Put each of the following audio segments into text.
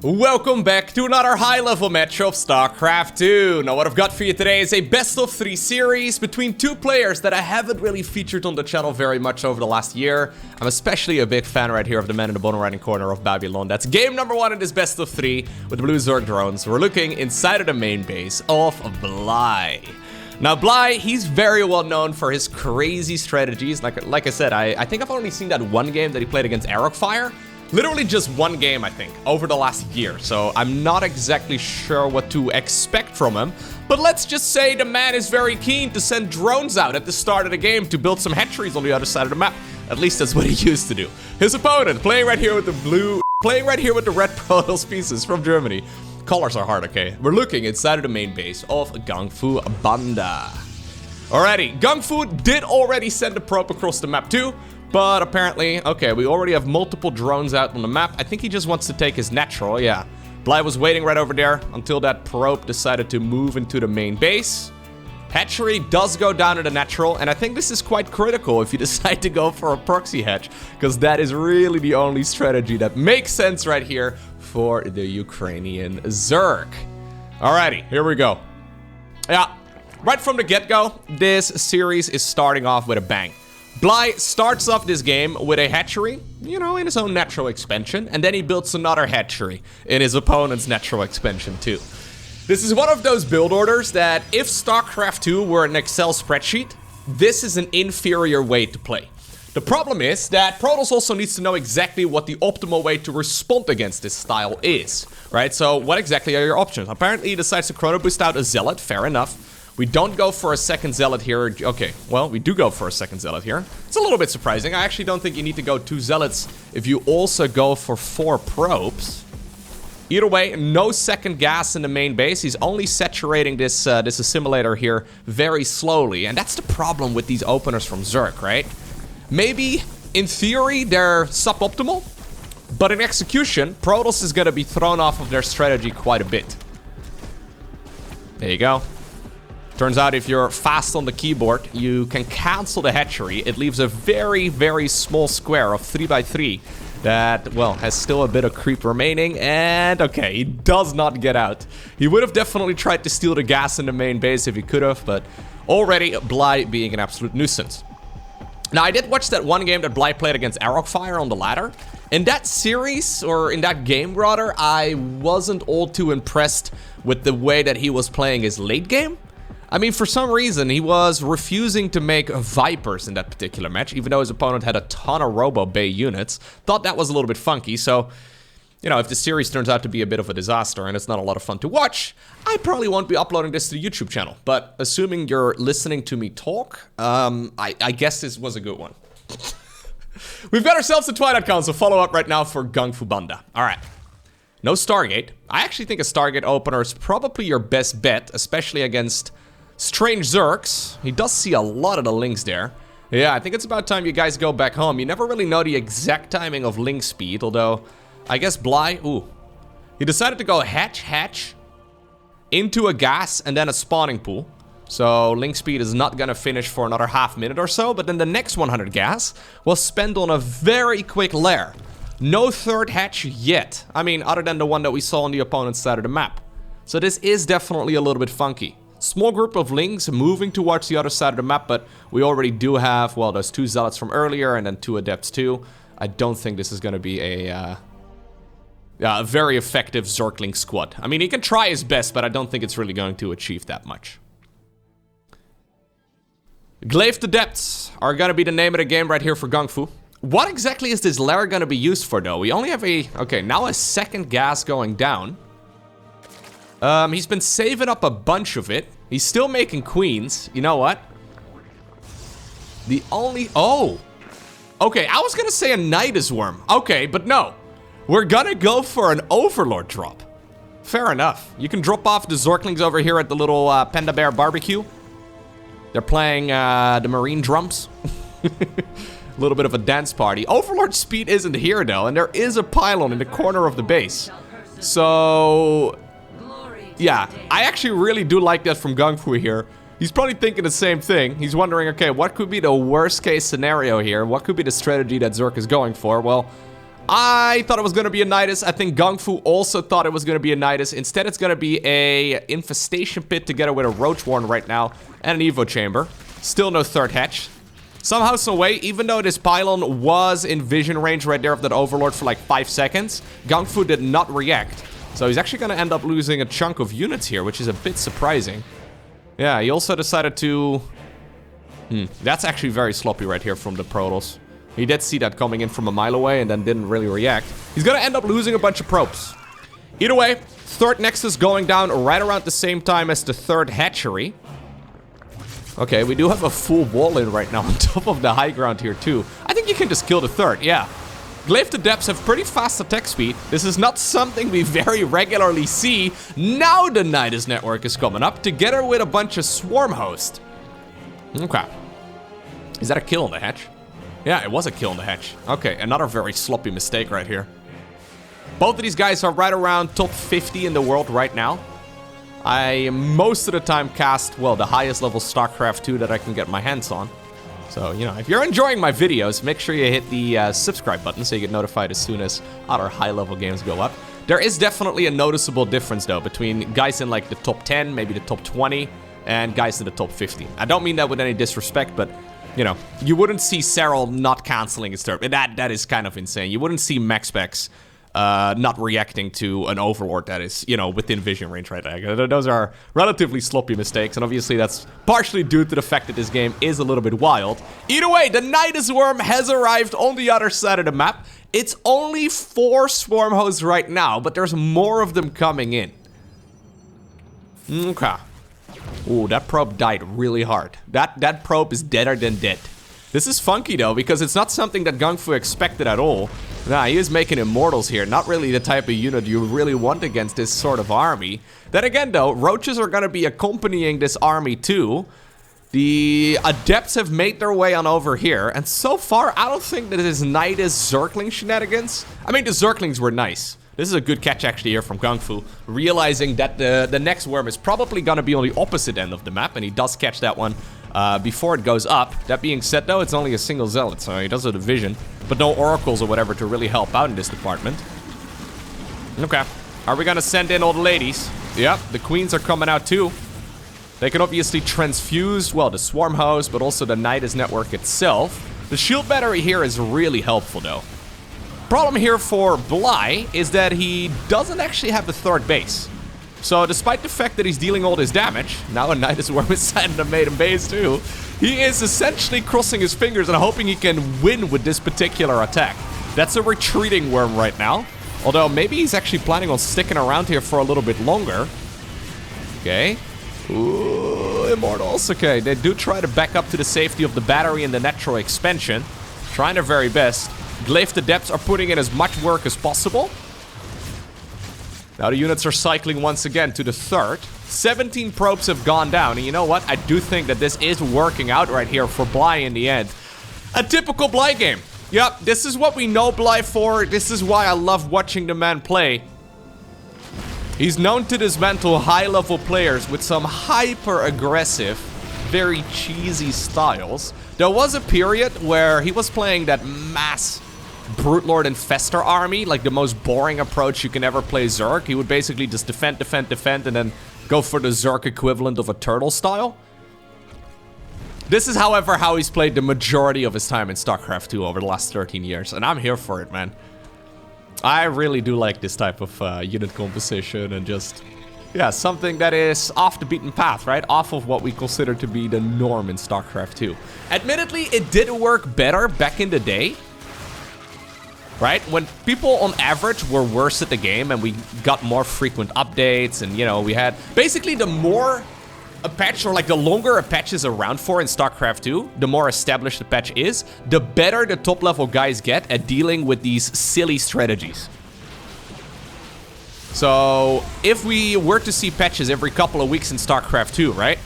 Welcome back to another high-level match of StarCraft 2. Now what I've got for you today is a best-of-3 series between two players that I haven't really featured on the channel very much over the last year. I'm especially a big fan right here of the man in the bottom right-hand corner of Babylon. That's game number 1 in this best-of-3 with the blue Zerg drones. We're looking inside of the main base of Bly. Now Bly, he's very well known for his crazy strategies. Like I said, I think I've only seen that one game that he played against Fire. Literally just one game, I think, over the last year, so I'm not exactly sure what to expect from him. But let's just say the man is very keen to send drones out at the start of the game to build some hatcheries on the other side of the map. At least that's what he used to do. His opponent, playing right here with the red Protoss pieces from Germany. Colors are hard, okay? We're looking inside of the main base of Gungfubanda. Alrighty, Gungfu did already send a probe across the map too. But apparently, okay, we already have multiple drones out on the map. I think he just wants to take his natural, yeah. Bly was waiting right over there until that probe decided to move into the main base. Hatchery does go down to the natural, and I think this is quite critical if you decide to go for a proxy hatch, because that is really the only strategy that makes sense right here for the Ukrainian Zerg. Alrighty, here we go. Yeah, right from the get-go, this series is starting off with a bang. Bly starts off this game with a hatchery, you know, in his own natural expansion, and then he builds another hatchery in his opponent's natural expansion too. This is one of those build orders that if StarCraft 2 were an Excel spreadsheet, this is an inferior way to play. The problem is that Protoss also needs to know exactly what the optimal way to respond against this style is, right? So what exactly are your options? Apparently he decides to chrono boost out a Zealot, fair enough. We don't go for a second Zealot here. Okay, well, we do go for a second Zealot here. It's a little bit surprising. I actually don't think you need to go 2 Zealots if you also go for 4 probes. Either way, no second gas in the main base. He's only saturating this this assimilator here very slowly. And that's the problem with these openers from Zerg, right? Maybe, in theory, they're suboptimal. But in execution, Protoss is going to be thrown off of their strategy quite a bit. There you go. Turns out if you're fast on the keyboard, you can cancel the hatchery. It leaves a very, very small square of 3x3 that, well, has still a bit of creep remaining. And, okay, he does not get out. He would have definitely tried to steal the gas in the main base if he could have, but already Bly being an absolute nuisance. Now, I did watch that one game that Bly played against Fire on the ladder. In that series, or in that game rather, I wasn't all too impressed with the way that he was playing his late game. I mean, for some reason, he was refusing to make Vipers in that particular match, even though his opponent had a ton of Robo Bay units. Thought that was a little bit funky, so, you know, if the series turns out to be a bit of a disaster and it's not a lot of fun to watch, I probably won't be uploading this to the YouTube channel. But assuming you're listening to me talk, I guess this was a good one. We've got ourselves a Twilight Council follow-up right now for Gungfubanda. Alright. No Stargate. I actually think a Stargate opener is probably your best bet, especially against strange Zergs. He does see a lot of the links there. Yeah, I think it's about time you guys go back home. You never really know the exact timing of link speed, although I guess Bly, ooh. He decided to go hatch, into a gas, and then a spawning pool. So link speed is not gonna finish for another half minute or so, but then the next 100 gas was spent on a very quick lair. No third hatch yet. I mean, other than the one that we saw on the opponent's side of the map. So this is definitely a little bit funky. Small group of links moving towards the other side of the map, but we already do have, well, those 2 Zealots from earlier and then 2 Adepts too. I don't think this is going to be a very effective Zergling squad. I mean, he can try his best, but I don't think it's really going to achieve that much. Glaive Adepts are going to be the name of the game right here for Gungfu. What exactly is this lair going to be used for, though? We only have okay, now a second gas going down. He's been saving up a bunch of it. He's still making queens. You know what? Oh! Okay, I was gonna say a Nidus Worm. Okay, but no. We're gonna go for an Overlord drop. Fair enough. You can drop off the Zorklings over here at the little Panda Bear barbecue. They're playing the Marine drums. A little bit of a dance party. Overlord speed isn't here, though, and there is a pylon in the corner of the base. So yeah, I actually really do like that from Gungfu here. He's probably thinking the same thing. He's wondering, okay, what could be the worst case scenario here? What could be the strategy that Zerg is going for? Well, I thought it was going to be a Nidus. I think Gungfu also thought it was going to be a Nidus. Instead, it's going to be a Infestation Pit together with a Roach Warren right now and an Evo Chamber. Still no third hatch. Somehow, some way, even though this pylon was in vision range right there of that Overlord for like 5 seconds, Gungfu did not react. So he's actually going to end up losing a chunk of units here, which is a bit surprising. Yeah, he also decided to... that's actually very sloppy right here from the Protoss. He did see that coming in from a mile away and then didn't really react. He's gonna end up losing a bunch of probes. Either way, third Nexus going down right around the same time as the third hatchery. Okay, we do have a full wall in right now on top of the high ground here too. I think you can just kill the third, yeah. Glaive to Depths have pretty fast attack speed. This is not something we very regularly see. Now the Nidus network is coming up together with a bunch of Swarm Host. Okay. Is that a kill on the hatch? Yeah, it was a kill on the hatch. Okay, another very sloppy mistake right here. Both of these guys are right around top 50 in the world right now. I most of the time cast, well, the highest level StarCraft 2 that I can get my hands on. So, you know, if you're enjoying my videos, make sure you hit the subscribe button so you get notified as soon as other high-level games go up. There is definitely a noticeable difference, though, between guys in, like, the top 10, maybe the top 20, and guys in the top 50. I don't mean that with any disrespect, but... you know, you wouldn't see Serral not canceling his turn. That is kind of insane. You wouldn't see MaxPex not reacting to an Overlord that is, you know, within vision range right there. Those are relatively sloppy mistakes, and obviously that's partially due to the fact that this game is a little bit wild. Either way, the Nidus Worm has arrived on the other side of the map. It's only 4 Swarm Hosts right now, but there's more of them coming in. Okay. Ooh, that probe died really hard. That probe is deader than dead. This is funky though, because it's not something that Gungfu expected at all. Nah, he is making immortals here. Not really the type of unit you really want against this sort of army. Then again though, roaches are gonna be accompanying this army too. The adepts have made their way on over here, and so far I don't think that it is Nidus Zergling shenanigans. I mean, the Zerglings were nice. This is a good catch actually here from Gungfu, realizing that the next worm is probably gonna be on the opposite end of the map, and he does catch that one before it goes up. That being said though, it's only a single zealot, so he does have a vision, but no oracles or whatever to really help out in this department. Okay, are we gonna send in all the ladies? Yep, the queens are coming out too. They can obviously transfuse, well, the Swarm Host, but also the Nidus network itself. The shield battery here is really helpful though. Problem here for Bly is that he doesn't actually have the third base. So despite the fact that he's dealing all this damage, now a Nidus Worm is sitting the maiden base too, he is essentially crossing his fingers and hoping he can win with this particular attack. That's a retreating worm right now. Although maybe he's actually planning on sticking around here for a little bit longer. Okay. Ooh, Immortals. Okay, they do try to back up to the safety of the battery and the natural expansion. Trying their very best. Glaive Adepts are putting in as much work as possible. Now the units are cycling once again to the third. 17 probes have gone down, and you know what? I do think that this is working out right here for Bly in the end. A typical Bly game. Yep, this is what we know Bly for. This is why I love watching the man play. He's known to dismantle high-level players with some hyper-aggressive, very cheesy styles. There was a period where he was playing that mass Brute Lord Infestor army, like the most boring approach you can ever play Zerg. He would basically just defend, defend, defend, and then go for the Zerg equivalent of a turtle style. This is, however, how he's played the majority of his time in StarCraft 2 over the last 13 years, and I'm here for it, man. I really do like this type of unit composition and just, yeah, something that is off the beaten path, right? Off of what we consider to be the norm in StarCraft 2. Admittedly, it did work better back in the day, right? When people on average were worse at the game and we got more frequent updates and, you know, we had basically the more a patch, or like the longer a patch is around for in StarCraft 2, the more established the patch is, the better the top level guys get at dealing with these silly strategies. So if we were to see patches every couple of weeks in StarCraft 2, right?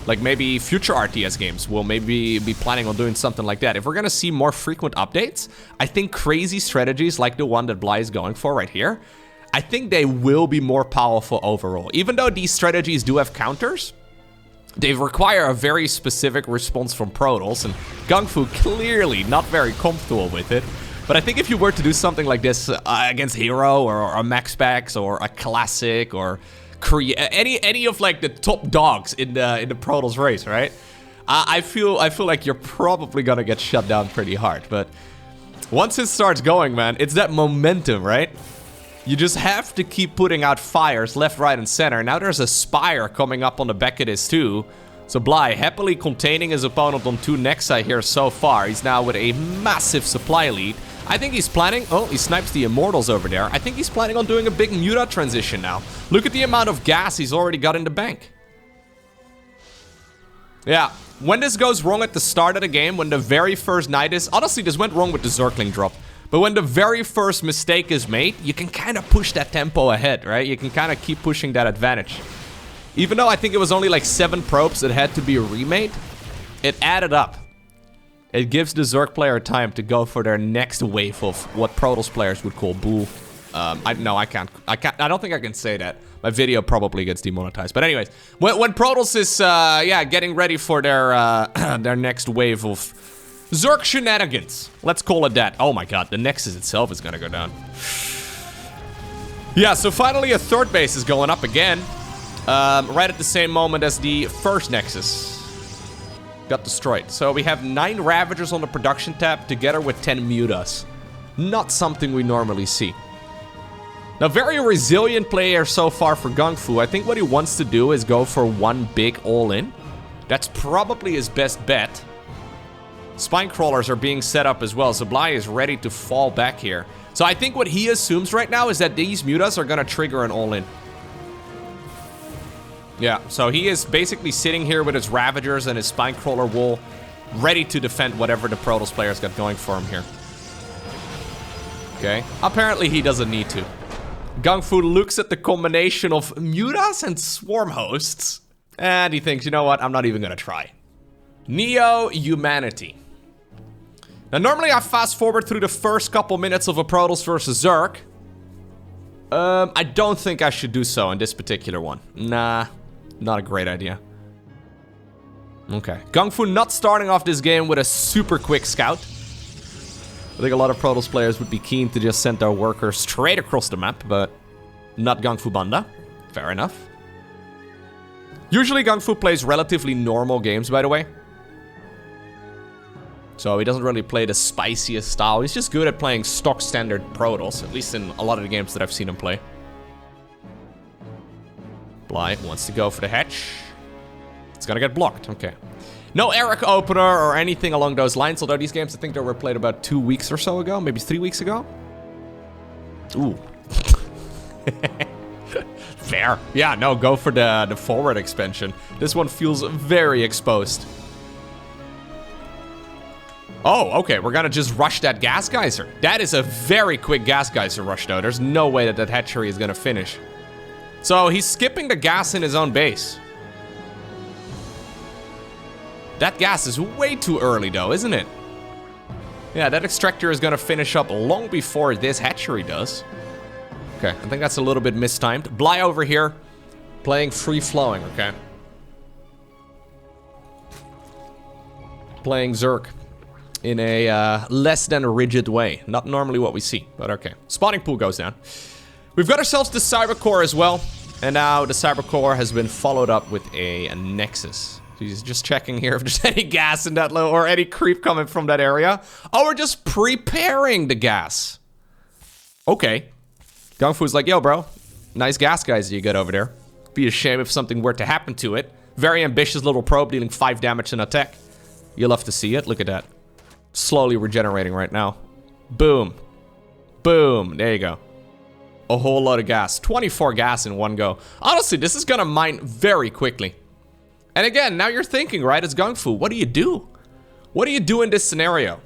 Like maybe future RTS games will maybe be planning on doing something like that. If we're gonna see more frequent updates, I think crazy strategies like the one that Bly is going for right here, I think they will be more powerful overall. Even though these strategies do have counters, they require a very specific response from Protoss, and Gungfu clearly not very comfortable with it. But I think if you were to do something like this against Hero or a Max Packs or a Classic or any of like the top dogs in the Protoss race, right? I feel like you're probably gonna get shut down pretty hard. But once it starts going, man, it's that momentum, right? You just have to keep putting out fires left, right, and center. Now there's a Spire coming up on the back of this too. So Bly happily containing his opponent on 2 Nexi here so far. He's now with a massive supply lead. I think he's planning... Oh, he snipes the Immortals over there. I think he's planning on doing a big Muta transition now. Look at the amount of gas he's already got in the bank. Yeah, when this goes wrong at the start of the game, when the very first night is... Honestly, this went wrong with the Zergling drop. But when the very first mistake is made, you can kind of push that tempo ahead, right? You can kind of keep pushing that advantage. Even though I think it was only like 7 probes that had to be remade, it added up. It gives the Zerg player time to go for their next wave of what Protoss players would call bull. I don't think I can say that. My video probably gets demonetized. But anyways, when Protoss is getting ready for their their next wave of Zerg shenanigans, let's call it that. Oh my god, the Nexus itself is gonna go down. Yeah, so finally a third base is going up again. Right at the same moment as the first Nexus got destroyed. So we have 9 Ravagers on the production tab together with 10 Mutas. Not something we normally see. Now, very resilient player so far for Gungfu. I think what he wants to do is go for one big all-in. That's probably his best bet. Spine crawlers are being set up as well, so Bly is ready to fall back here. So I think what he assumes right now is that these Mutas are gonna trigger an all-in. Yeah, so he is basically sitting here with his Ravagers and his Spinecrawler wall, ready to defend whatever the Protoss players got going for him here. Okay, apparently he doesn't need to. Gungfu looks at the combination of Mutas and Swarm Hosts, and he thinks, you know what, I'm not even gonna try. Neo-Humanity. Now, normally I fast forward through the first couple minutes of a Protoss versus Zerg. I don't think I should do so in this particular one. Nah. Not a great idea. Okay. Gungfu not starting off this game with a super quick scout. I think a lot of Protoss players would be keen to just send their workers straight across the map, but not Gungfubanda. Fair enough. Usually Gungfu plays relatively normal games, by the way. So he doesn't really play the spiciest style. He's just good at playing stock standard Protoss, at least in a lot of the games that I've seen him play. Bly wants to go for the hatch. It's gonna get blocked. Okay. No Eric opener or anything along those lines, although these games I think they were played about 2 weeks or so ago, maybe 3 weeks ago. Ooh. Fair. Yeah, no, go for the forward expansion. This one feels very exposed. Oh, okay, we're gonna just rush that gas geyser. That is a very quick gas geyser rush, though. There's no way that that hatchery is gonna finish. So he's skipping the gas in his own base. That gas is way too early though, isn't it? Yeah, that extractor is gonna finish up long before this hatchery does. Okay, I think that's a little bit mistimed. Bly over here, playing free-flowing, okay? Playing Zerg in a less than rigid way. Not normally what we see, but okay. Spawning pool goes down. We've got ourselves the Cybercore as well. And now the Cybercore has been followed up with a Nexus. So he's just checking here if there's any gas in that low or any creep coming from that area. Oh, we're just preparing the gas. Okay. Gungfu's like, yo, bro. Nice gas guys you got over there. Be a shame if something were to happen to it. Very ambitious little probe dealing 5 damage in attack. You'll love to see it. Look at that. Slowly regenerating right now. Boom. Boom. There you go. A whole lot of gas. 24 gas in one go. Honestly, this is gonna mine very quickly. And again, now you're thinking, right, as Gungfu, what do you do? What do you do in this scenario?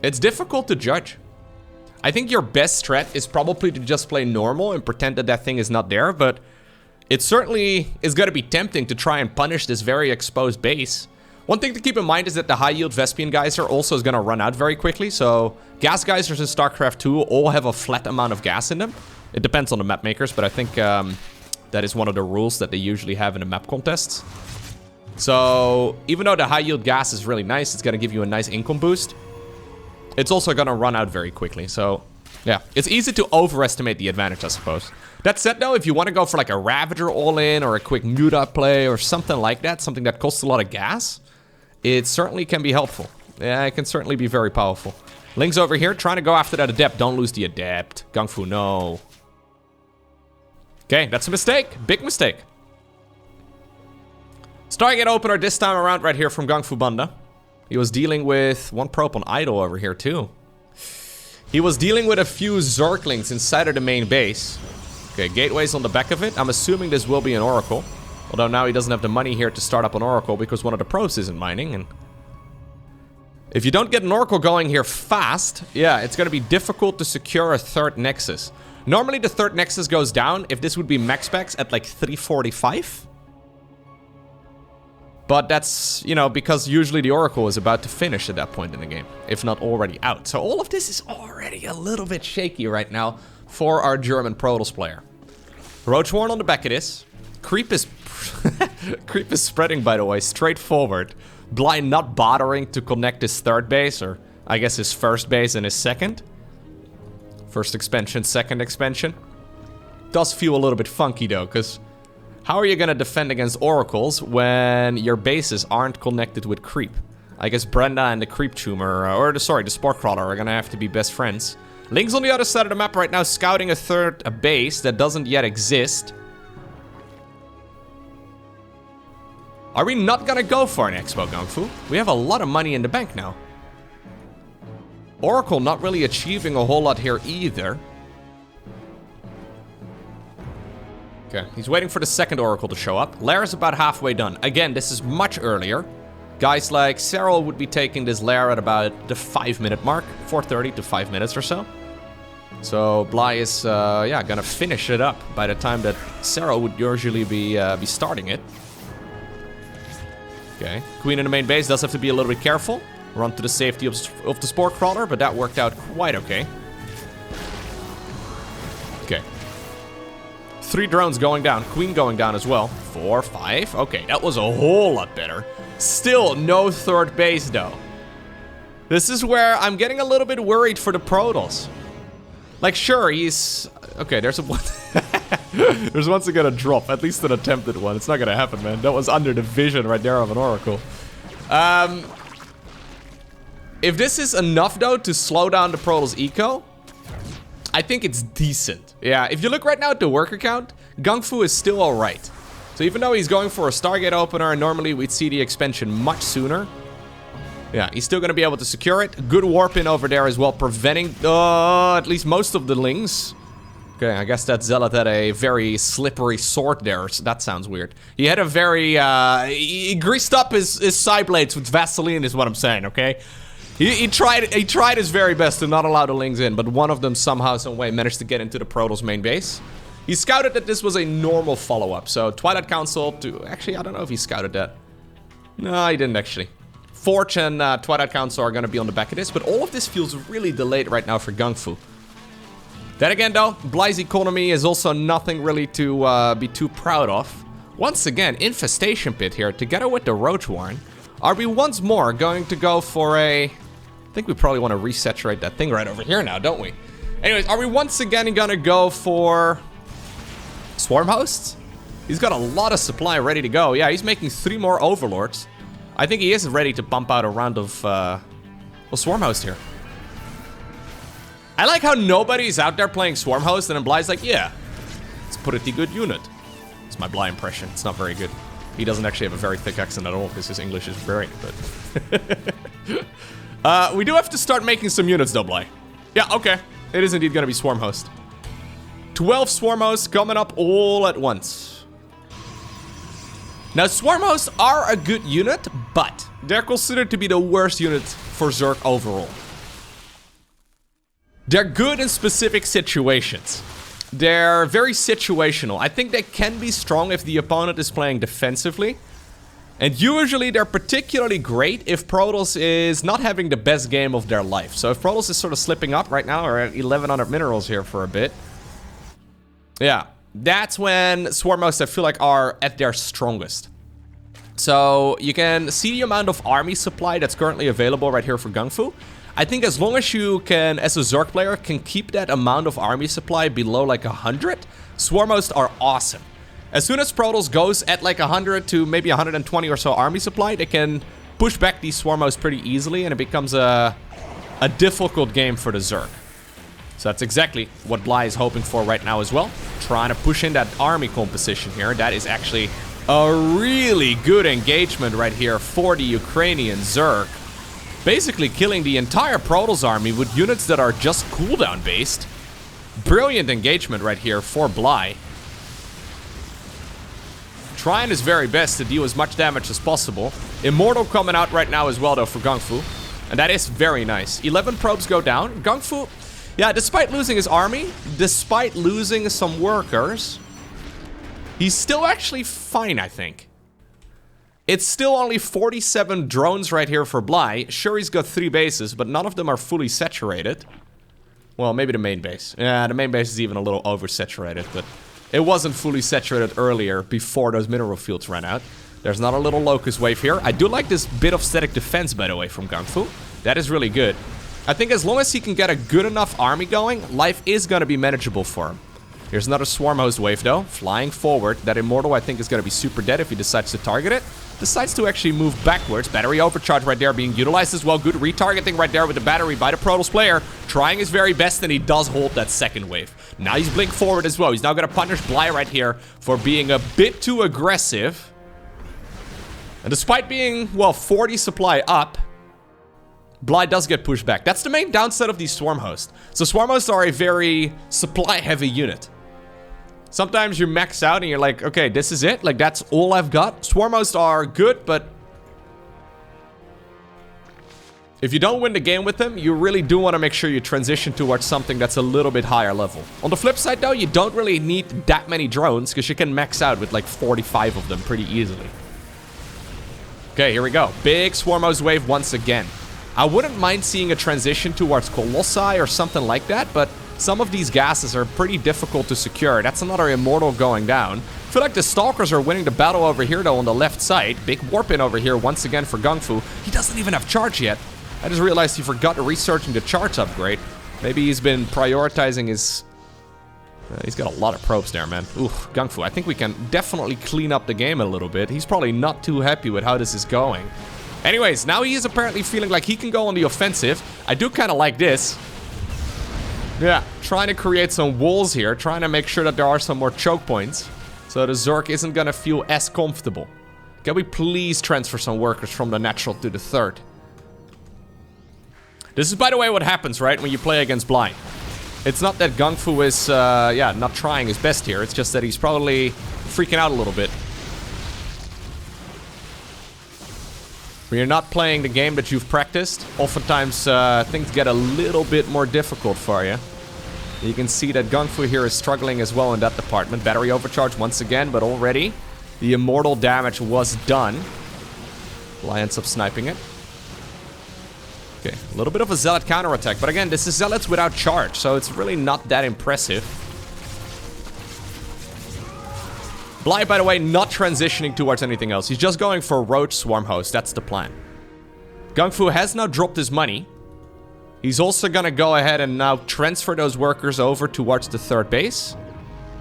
It's difficult to judge. I think your best strat is probably to just play normal and pretend that that thing is not there, but it certainly is gonna be tempting to try and punish this very exposed base. One thing to keep in mind is that the high-yield Vespian geyser also is going to run out very quickly, so gas geysers in StarCraft 2 all have a flat amount of gas in them. It depends on the map makers, but I think that is one of the rules that they usually have in the map contests. So even though the high-yield gas is really nice, it's going to give you a nice income boost. it's also gonna run out very quickly. So, yeah, it's easy to overestimate the advantage, I suppose. That said, though, if you want to go for like a Ravager all-in or a quick mute-up play or something like that, something that costs a lot of gas, it certainly can be helpful. Yeah, it can certainly be very powerful. Link's over here trying to go after that Adept. Don't lose the Adept. Gungfu, no. Okay, that's a mistake. Big mistake. Stargate opener this time around right here from Gungfubanda. He was dealing with one probe on idle over here too. He was dealing with a few Zerglings inside of the main base. Okay, gateways on the back of it. I'm assuming this will be an Oracle. Although now he doesn't have the money here to start up an Oracle because one of the probes isn't mining. And if you don't get an Oracle going here fast, yeah, it's going to be difficult to secure a third Nexus. Normally the third Nexus goes down if this would be max specs at like 345. But that's, you know, because usually the Oracle is about to finish at that point in the game, if not already out. So all of this is already a little bit shaky right now for our German Protoss player. Roachworn on the back of this. Creep is Creep is spreading, by the way, straight forward. Blind not bothering to connect his third base, or I guess his first base and his second. First expansion, second expansion. Does feel a little bit funky though, because how are you gonna defend against Oracles when your bases aren't connected with Creep? I guess Brenda and the Creep Tumor, the Spore Crawler are gonna have to be best friends. Link's on the other side of the map right now, scouting a base that doesn't yet exist. Are we not gonna go for an Expo, Gungfu? We have a lot of money in the bank now. Oracle not really achieving a whole lot here either. Okay, he's waiting for the second Oracle to show up. Lair's about halfway done. Again, this is much earlier. Guys like Cyril would be taking this Lair at about the 5-minute mark. 4:30 to 5 minutes or so. So Bly is, yeah, gonna finish it up by the time that Cyril would usually be starting it. Okay, Queen in the main base does have to be a little bit careful. Run to the safety of the Spore Crawler, but that worked out quite okay. Okay. 3 drones going down. Queen going down as well. 4, 5. Okay, that was a whole lot better. Still no third base, though. This is where I'm getting a little bit worried for the Protoss. Like, sure, he's... Okay, there's a one... There's once again a drop. At least an attempted one. It's not gonna happen, man. That was under the vision right there of an Oracle. If this is enough, though, to slow down the Protoss eco, I think it's decent. Yeah, if you look right now at the worker count, Gungfu is still alright. So even though he's going for a Stargate opener, normally we'd see the expansion much sooner. Yeah, he's still going to be able to secure it. Good warp in over there as well, preventing at least most of the lings. Okay, I guess that Zealot had a very slippery sword there. So that sounds weird. He had a very, he greased up his side blades with Vaseline is what I'm saying, okay? He tried his very best to not allow the lings in, but one of them somehow, some way managed to get into the Protoss main base. He scouted that this was a normal follow-up, so Twilight Council to... Actually, I don't know if he scouted that. No, he didn't actually. Forge and Twilight Council are going to be on the back of this, but all of this feels really delayed right now for Gungfu. Then again, though, Bly's economy is also nothing really to be too proud of. Once again, Infestation Pit here, together with the Roach Warren. Are we once more going to go for a... I think we probably want to resaturate that thing right over here now, don't we? Anyways, are we once again gonna go for... Swarm Hosts? He's got a lot of supply ready to go. Yeah, he's making 3 more Overlords. I think he is ready to pump out a round of Swarm Host here. I like how nobody's out there playing Swarm Host, and then Bly's like, yeah, it's a pretty good unit. It's my Bly impression. It's not very good. He doesn't actually have a very thick accent at all, because his English is very, but... we do have to start making some units, though, Bly. Yeah, okay. It is indeed going to be Swarm Host. 12 Swarm Hosts coming up all at once. Now, Swarm Hosts are a good unit, but they're considered to be the worst unit for Zerg overall. They're good in specific situations. They're very situational. I think they can be strong if the opponent is playing defensively. And usually they're particularly great if Protoss is not having the best game of their life. So if Protoss is sort of slipping up right now, or at 1100 minerals here for a bit. Yeah, that's when Swarm Hosts I feel like are at their strongest. So you can see the amount of army supply that's currently available right here for Gungfu. I think as long as you can, as a Zerg player, can keep that amount of army supply below like 100, Swarm Hosts are awesome. As soon as Protoss goes at like 100 to maybe 120 or so army supply, they can push back these Swarm Hosts pretty easily, and it becomes a difficult game for the Zerg. So that's exactly what Bly is hoping for right now as well. Trying to push in that army composition here. That is actually a really good engagement right here for the Ukrainian Zerg. Basically killing the entire Protoss army with units that are just cooldown based. Brilliant engagement right here for Bly. Trying his very best to deal as much damage as possible. Immortal coming out right now as well though for Gungfu. And that is very nice. 11 probes go down. Gungfu, yeah, despite losing his army, despite losing some workers, he's still actually fine, I think. It's still only 47 drones right here for Bly. Sure, he's got 3 bases, but none of them are fully saturated. Well, maybe the main base. Yeah, the main base is even a little oversaturated, but it wasn't fully saturated earlier before those mineral fields ran out. There's not a little locust wave here. I do like this bit of static defense, by the way, from Gungfu. That is really good. I think as long as he can get a good enough army going, life is going to be manageable for him. Here's another Swarm Host wave, though. Flying forward. That Immortal, I think, is going to be super dead if he decides to target it. Decides to actually move backwards. Battery overcharge right there being utilized as well. Good retargeting right there with the battery by the Protoss player. Trying his very best, and he does hold that second wave. Now he's blink forward as well. He's now going to punish Bly right here for being a bit too aggressive. And despite being, well, 40 supply up, Bly does get pushed back. That's the main downside of these Swarm Hosts. So Swarm Hosts are a very supply-heavy unit. Sometimes you max out and you're like, okay, this is it. Like, that's all I've got. Swarm Hosts are good, but if you don't win the game with them, you really do want to make sure you transition towards something that's a little bit higher level. On the flip side, though, you don't really need that many drones because you can max out with like 45 of them pretty easily. Okay, here we go. Big Swarm Host wave once again. I wouldn't mind seeing a transition towards Colossi or something like that, but some of these gases are pretty difficult to secure. That's another Immortal going down. I feel like the Stalkers are winning the battle over here, though, on the left side. Big warp in over here once again for Gungfu. He doesn't even have charge yet. I just realized he forgot researching the charge upgrade. Maybe he's been prioritizing his... he's got a lot of probes there, man. Ooh, Gungfu. I think we can definitely clean up the game a little bit. He's probably not too happy with how this is going. Anyways, now he is apparently feeling like he can go on the offensive. I do kind of like this. Yeah, trying to create some walls here. Trying to make sure that there are some more choke points. So the Zerg isn't going to feel as comfortable. Can we please transfer some workers from the natural to the third? This is, by the way, what happens, right, when you play against Bly. It's not that Gungfu is, yeah, not trying his best here. It's just that he's probably freaking out a little bit. When you're not playing the game that you've practiced, oftentimes things get a little bit more difficult for you. You can see that Gungfu here is struggling as well in that department. Battery overcharge once again, but already the Immortal damage was done. Bly ends up sniping it. Okay, a little bit of a Zealot counterattack, but again, this is Zealots without charge, so it's really not that impressive. Bly, by the way, not transitioning towards anything else. He's just going for Roach Swarm Host. That's the plan. Gungfu has now dropped his money. He's also gonna go ahead and now transfer those workers over towards the third base.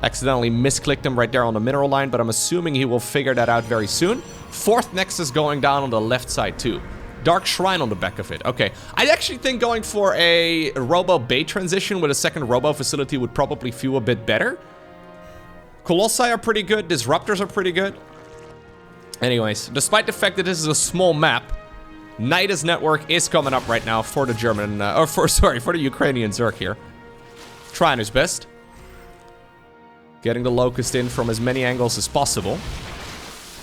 Accidentally misclicked him right there on the mineral line, but I'm assuming he will figure that out very soon. Fourth Nexus going down on the left side too. Dark Shrine on the back of it. Okay, I actually think going for a Robo Bay transition with a second Robo facility would probably feel a bit better. Colossi are pretty good. Disruptors are pretty good. Anyways, despite the fact that this is a small map, Nidus network is coming up right now for the German, for the Ukrainian Zerg here. Trying his best. Getting the Locust in from as many angles as possible.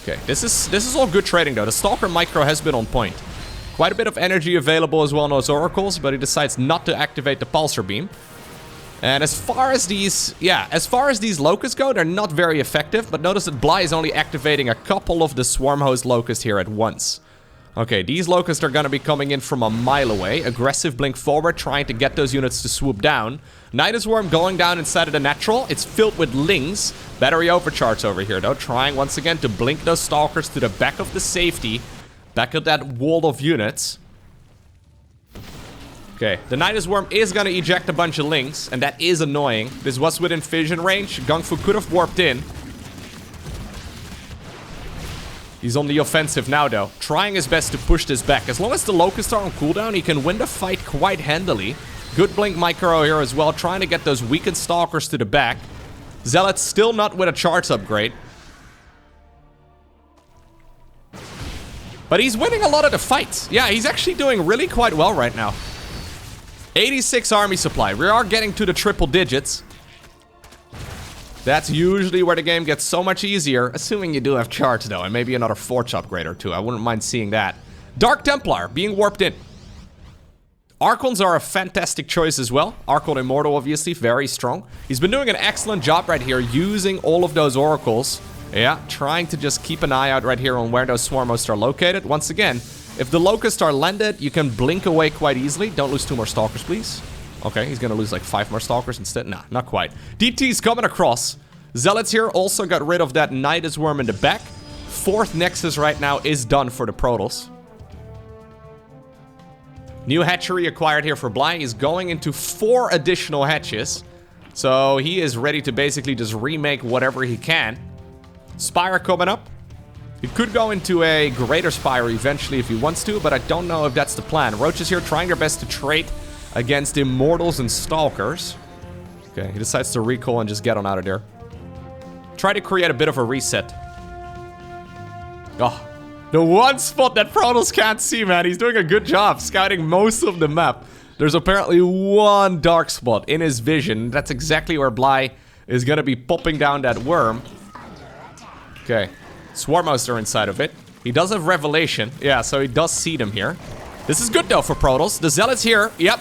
Okay, this is all good trading though. The Stalker Micro has been on point. Quite a bit of energy available as well in those oracles, but he decides not to activate the pulsar beam. And as far as these locusts go, they're not very effective, but notice that Bly is only activating a couple of the Swarm Host locusts here at once. Okay, these locusts are gonna be coming in from a mile away. Aggressive blink forward, trying to get those units to swoop down. Nidus Worm going down inside of the natural. It's filled with lings. Battery overcharge over here though, trying once again to blink those stalkers to the back of the safety. Back of that wall of units. Okay, the Nidus Worm is gonna eject a bunch of links, and that is annoying. This was within vision range. Gungfu could have warped in. He's on the offensive now, though. Trying his best to push this back. As long as the Locusts are on cooldown, he can win the fight quite handily. Good Blink Micro here as well, trying to get those weakened Stalkers to the back. Zealot's still not with a charge upgrade. But he's winning a lot of the fights. Yeah, he's actually doing really quite well right now. 86 army supply. We are getting to the triple digits. That's usually where the game gets so much easier. Assuming you do have charge, though, and maybe another Forge upgrade or two. I wouldn't mind seeing that. Dark Templar being warped in. Archons are a fantastic choice as well. Archon Immortal, obviously, very strong. He's been doing an excellent job right here, using all of those Oracles. Yeah, trying to just keep an eye out right here on where those Swarmhosts are located. Once again, if the Locusts are landed, you can blink away quite easily. Don't lose 2 more Stalkers, please. Okay, he's gonna lose like 5 more Stalkers instead. Nah, not quite. DT's coming across. Zealots here also got rid of that Nidus Worm in the back. 4th Nexus right now is done for the Protoss. New hatchery acquired here for Bly. He's going into 4 additional hatches. So he is ready to basically just remake whatever he can. Spire coming up. He could go into a greater Spire eventually if he wants to, but I don't know if that's the plan. Roaches here trying their best to trade against Immortals and Stalkers. Okay, he decides to recall and just get on out of there. Try to create a bit of a reset. Oh, the one spot that Protoss can't see, man. He's doing a good job scouting most of the map. There's apparently one dark spot in his vision. That's exactly where Bly is going to be popping down that worm. Okay, Swarmhosts are inside of it. He does have Revelation. Yeah, so he does see them here. This is good, though, for Protoss. The Zealots here. Yep.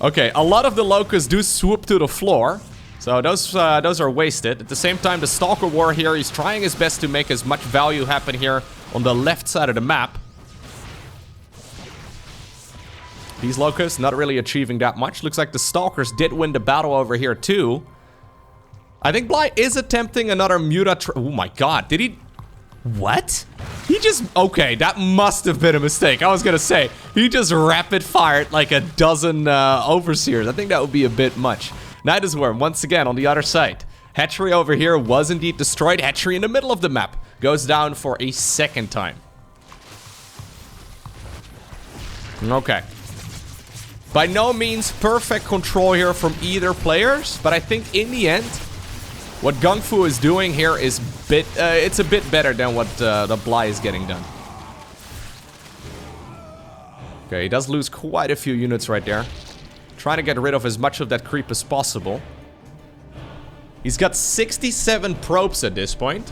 Okay, a lot of the Locusts do swoop to the floor. So those are wasted. At the same time, the Stalker War here, he's trying his best to make as much value happen here on the left side of the map. These Locusts not really achieving that much. Looks like the Stalkers did win the battle over here, too. I think Bly is attempting another Muta... Oh my god, did he... What? He just... Okay, that must have been a mistake. I was gonna say, he just rapid fired like a dozen Overseers. I think that would be a bit much. Nidus Worm, once again, on the other side. Hatchery over here was indeed destroyed. Hatchery in the middle of the map goes down for a 2nd time. Okay. By no means perfect control here from either players, but I think in the end, what Gungfu is doing here is it's a bit better than what the Bly is getting done. Okay, he does lose quite a few units right there. Trying to get rid of as much of that creep as possible. He's got 67 probes at this point.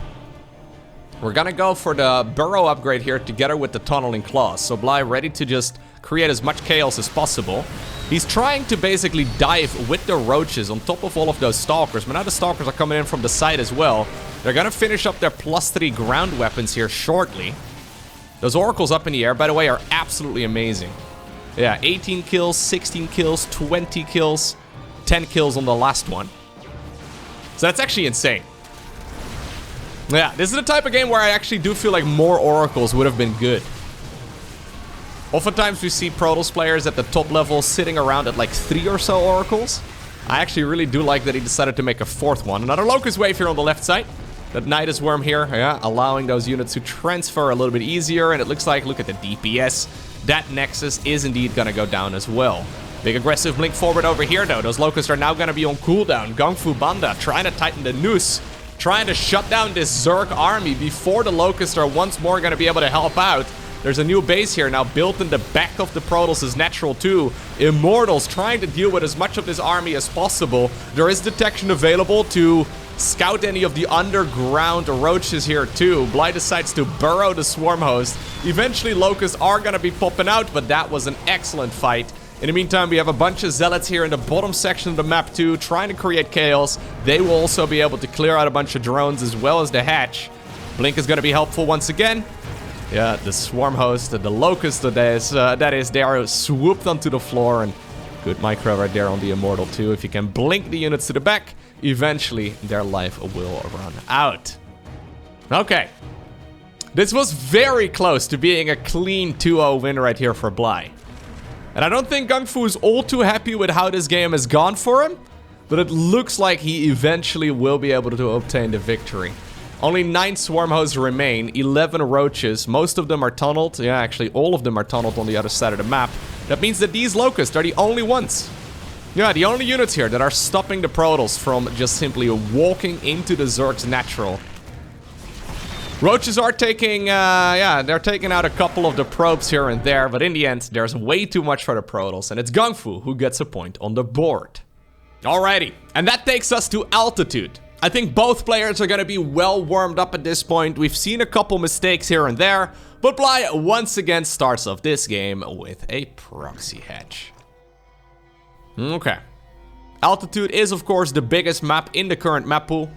We're gonna go for the burrow upgrade here together with the tunneling claws. So Bly ready to just create as much chaos as possible. He's trying to basically dive with the roaches on top of all of those Stalkers. But now the Stalkers are coming in from the side as well. They're gonna finish up their +3 ground weapons here shortly. Those Oracles up in the air, by the way, are absolutely amazing. Yeah, 18 kills, 16 kills, 20 kills, 10 kills on the last one. So that's actually insane. Yeah, this is the type of game where I actually do feel like more Oracles would have been good. Oftentimes we see Protoss players at the top level sitting around at like 3 or so Oracles. I actually really do like that he decided to make a 4th one. Another Locust Wave here on the left side. That Nidus Worm here, yeah, allowing those units to transfer a little bit easier. And it looks like, look at the DPS. That Nexus is indeed gonna go down as well. Big aggressive blink forward over here, though. Those Locusts are now gonna be on cooldown. Gungfubanda trying to tighten the noose. Trying to shut down this Zerg army before the Locusts are once more gonna be able to help out. There's a new base here now built in the back of the Protoss' natural too. Immortals trying to deal with as much of this army as possible. There is detection available to scout any of the underground roaches here too. Bly decides to burrow the swarm host. Eventually Locusts are gonna be popping out, but that was an excellent fight. In the meantime, we have a bunch of Zealots here in the bottom section of the map too, trying to create chaos. They will also be able to clear out a bunch of drones as well as the hatch. Blink is gonna be helpful once again. Yeah, the swarm host, the Locust that is, they are swooped onto the floor, and good micro right there on the Immortal too. If you can blink the units to the back, eventually their life will run out. Okay. This was very close to being a clean 2-0 win right here for Bly. And I don't think Gungfu is all too happy with how this game has gone for him. But it looks like he eventually will be able to obtain the victory. Only 9 swarm hosts remain, 11 roaches. Most of them are tunneled. Yeah, actually all of them are tunneled on the other side of the map. That means that these locusts are the only ones. Yeah, the only units here that are stopping the Protoss from just simply walking into the Zerg's natural. Roaches are taking, they're taking out a couple of the probes here and there. But in the end, there's way too much for the Protoss. And it's Gungfu who gets a point on the board. Alrighty, and that takes us to altitude. I think both players are going to be well warmed up at this point. We've seen a couple mistakes here and there, but Bly once again starts off this game with a proxy hatch. Okay. Altitude is, of course, the biggest map in the current map pool.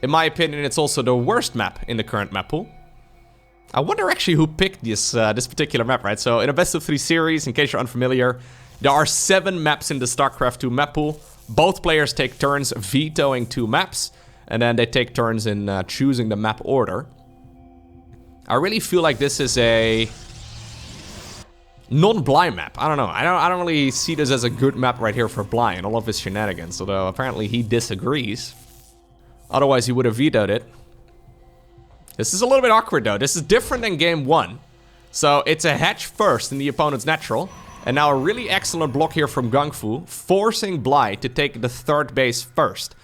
In my opinion, it's also the worst map in the current map pool. I wonder actually who picked this particular map, right? So in a best-of-3 series, in case you're unfamiliar, there are 7 maps in the StarCraft 2 map pool. Both players take turns vetoing 2 maps, and then they take turns in choosing the map order. I really feel like this is a non-Bly map. I don't know. I don't really see this as a good map right here for Bly and all of his shenanigans, although apparently he disagrees. Otherwise, he would have vetoed it. This is a little bit awkward, though. This is different than game 1. So it's a hatch first in the opponent's natural. And now a really excellent block here from Gungfu, forcing Bly to take the 3rd base first.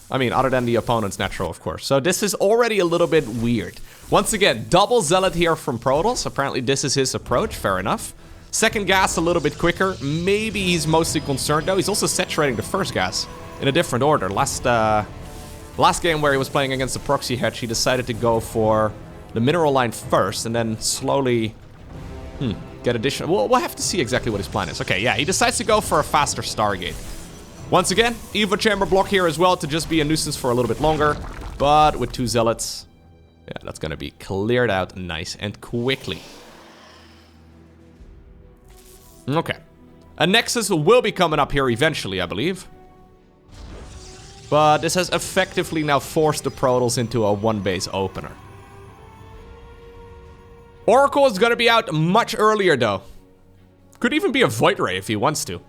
I mean, other than the opponent's natural, of course. So this is already a little bit weird. Once again, double Zealot here from Protoss. Apparently this is his approach, fair enough. Second gas a little bit quicker. Maybe he's mostly concerned, though. He's also saturating the first gas in a different order. Last game where he was playing against the proxy hatch, he decided to go for the mineral line first and then slowly... get additional... We'll have to see exactly what his plan is. Okay, yeah, he decides to go for a faster Stargate. Once again, Evo Chamber block here as well to just be a nuisance for a little bit longer. But with 2 Zealots, yeah, that's gonna be cleared out nice and quickly. Okay. A Nexus will be coming up here eventually, I believe. But this has effectively now forced the Protoss into a 1-base opener. Oracle is going to be out much earlier, though. Could even be a Void Ray if he wants to.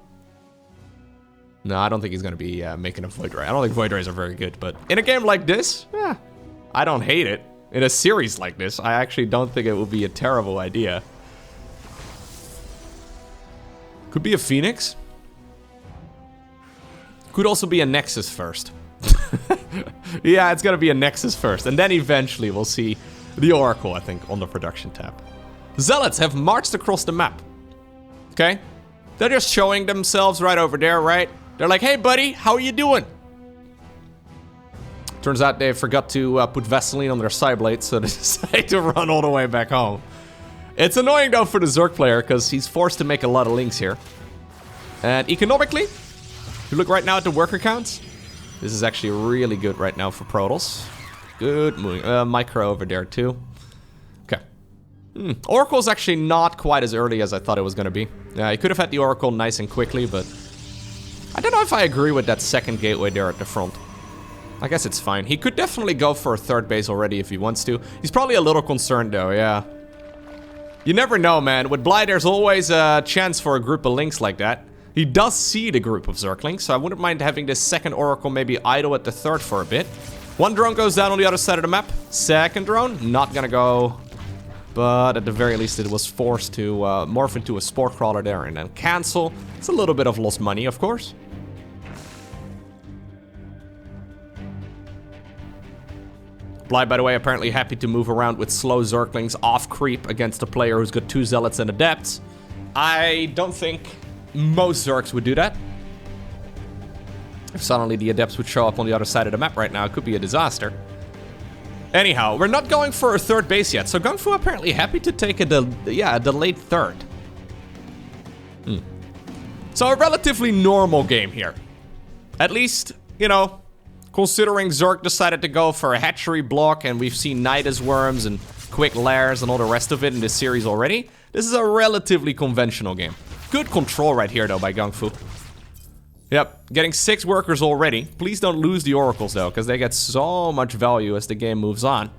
No, I don't think he's going to be making a Void Ray. I don't think Void Rays are very good, but in a game like this, yeah, I don't hate it. In a series like this, I actually don't think it would be a terrible idea. Could be a Phoenix. Could also be a Nexus first. Yeah, it's going to be a Nexus first, and then eventually we'll see... the Oracle, I think, on the production tab. Zealots have marched across the map. Okay? They're just showing themselves right over there, right? They're like, hey, buddy, how are you doing? Turns out they forgot to put Vaseline on their side blades, so they decide to run all the way back home. It's annoying, though, for the Zerg player, because he's forced to make a lot of links here. And economically, if you look right now at the worker counts, this is actually really good right now for Protoss. Good moving. Micro over there too. Okay. Oracle's actually not quite as early as I thought it was going to be. Yeah, he could have had the Oracle nice and quickly, but... I don't know if I agree with that second gateway there at the front. I guess it's fine. He could definitely go for a 3rd base already if he wants to. He's probably a little concerned though, yeah. You never know, man. With Bly, there's always a chance for a group of links like that. He does see the group of Zerglings, so I wouldn't mind having this second Oracle maybe idle at the 3rd for a bit. 1 drone goes down on the other side of the map. Second drone, not gonna go. But at the very least, it was forced to morph into a Spore Crawler there and then cancel. It's a little bit of lost money, of course. Bly, by the way, apparently happy to move around with slow Zerglings off creep against a player who's got 2 Zealots and Adepts. I don't think most Zergs would do that. If suddenly the Adepts would show up on the other side of the map right now, it could be a disaster. Anyhow, we're not going for a 3rd base yet, so Gungfu apparently happy to take a delayed 3rd. So a relatively normal game here. At least, you know, considering Zerg decided to go for a hatchery block, and we've seen Nidus Worms and quick lairs and all the rest of it in this series already, this is a relatively conventional game. Good control right here, though, by Gungfu. Yep, getting 6 workers already. Please don't lose the Oracles, though, because they get so much value as the game moves on.